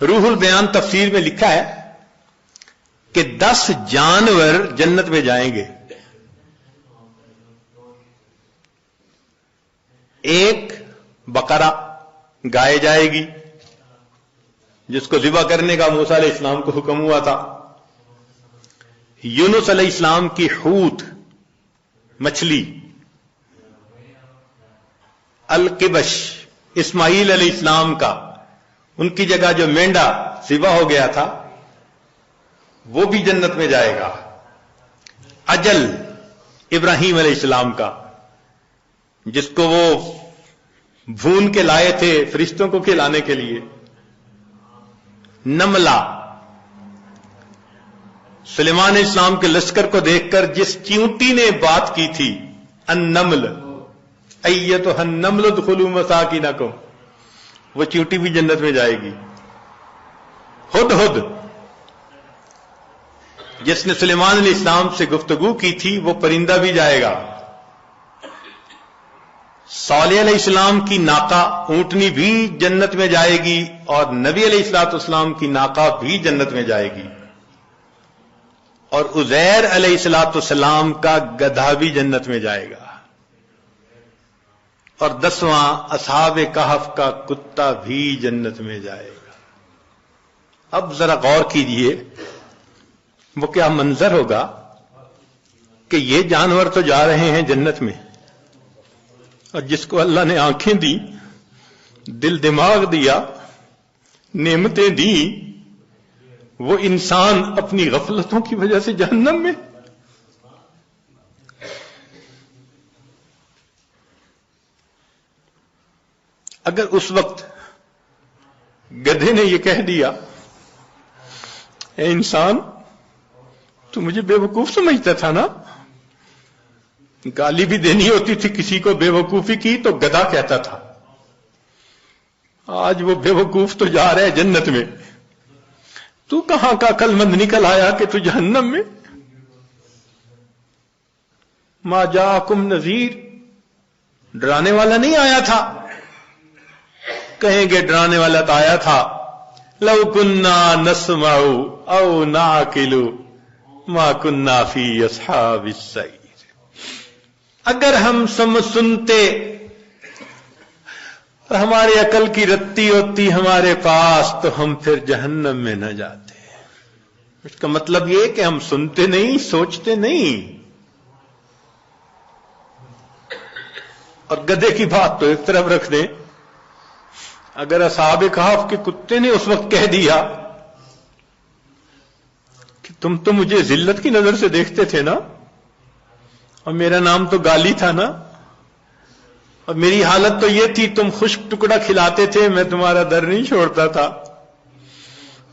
روح البیان تفسیر میں لکھا ہے کہ 10 جانور جنت میں جائیں گے. ایک بقرہ گائے جائے گی جس کو ذبح کرنے کا موسیٰ علیہ السلام کو حکم ہوا تھا. یونس علیہ السلام کی حوت مچھلی. القبش اسماعیل علیہ السلام کا ان کی جگہ جو مینڈا ذبح ہو گیا تھا وہ بھی جنت میں جائے گا. اجل ابراہیم علیہ السلام کا جس کو وہ بھون کے لائے تھے فرشتوں کو کھلانے کے لیے. نملہ سلیمان علیہ السلام کے لشکر کو دیکھ کر جس چیونٹی نے بات کی تھی النمل ایتھا النمل ادخلوا مساکنکم، وہ چیونٹی بھی جنت میں جائے گی. ہدہد جس نے سلیمان علیہ السلام سے گفتگو کی تھی وہ پرندہ بھی جائے گا. صالح علیہ السلام کی ناقہ اونٹنی بھی جنت میں جائے گی اور نبی علیہ الصلوۃ والسلام کی ناقہ بھی جنت میں جائے گی. اور عزیر علیہ الصلوۃ والسلام کا گدھا بھی جنت میں جائے گا. اور 10واں اصحاب کہف کا کتا بھی جنت میں جائے گا. اب ذرا غور کیجئے وہ کیا منظر ہوگا کہ یہ جانور تو جا رہے ہیں جنت میں، اور جس کو اللہ نے آنکھیں دی، دل دماغ دیا، نعمتیں دی، وہ انسان اپنی غفلتوں کی وجہ سے جہنم میں. اگر اس وقت گدھے نے یہ کہہ دیا اے انسان تو مجھے بے وقوف سمجھتا تھا نا، گالی بھی دینی ہوتی تھی کسی کو بے وقوفی کی تو گدھا کہتا تھا. آج وہ بے وقوف تو جا رہا ہے جنت میں، تو کہاں کا عقل مند نکل آیا کہ تو جہنم میں. ما جاءکم نذیر، ڈرانے والا نہیں آیا تھا. کہیں گے ڈرانے والا تو آیا تھا. لو کننا نسمع او نعقل ما کننا فی اصحاب السعیر، اگر ہم سنتے اور ہماری عقل کی رتی ہوتی ہمارے پاس تو ہم پھر جہنم میں نہ جاتے. اس کا مطلب یہ کہ ہم سنتے نہیں، سوچتے نہیں. اور گدھے کی بات تو ایک طرف رکھ دیں، اگر اصحاب کہف کے کتے نے اس وقت کہہ دیا کہ تم تو مجھے ذلت کی نظر سے دیکھتے تھے نا، اور میرا نام تو گالی تھا نا، اور میری حالت تو یہ تھی تم خشک ٹکڑا کھلاتے تھے، میں تمہارا در نہیں چھوڑتا تھا،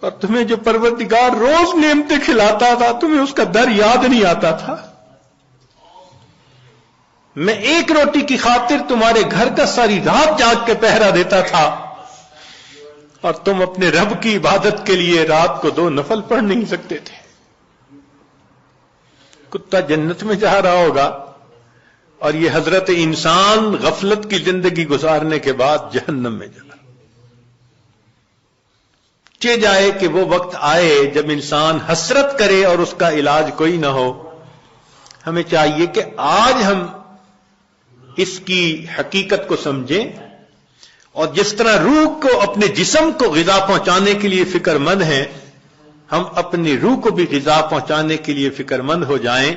اور تمہیں جو پروردگار روز نعمتیں کھلاتا تھا تمہیں اس کا در یاد نہیں آتا تھا. میں ایک روٹی کی خاطر تمہارے گھر کا ساری رات جاگ کے پہرا دیتا تھا، اور تم اپنے رب کی عبادت کے لیے رات کو 2 نفل پڑھ نہیں سکتے تھے. کتا جنت میں جا رہا ہوگا اور یہ حضرت انسان غفلت کی زندگی گزارنے کے بعد جہنم میں جا رہا. چہ جائے کہ وہ وقت آئے جب انسان حسرت کرے اور اس کا علاج کوئی نہ ہو. ہمیں چاہیے کہ آج ہم اس کی حقیقت کو سمجھیں، اور جس طرح روح کو اپنے جسم کو غذا پہنچانے کے لیے فکر مند ہیں، ہم اپنی روح کو بھی غذا پہنچانے کے لیے فکر مند ہو جائیں.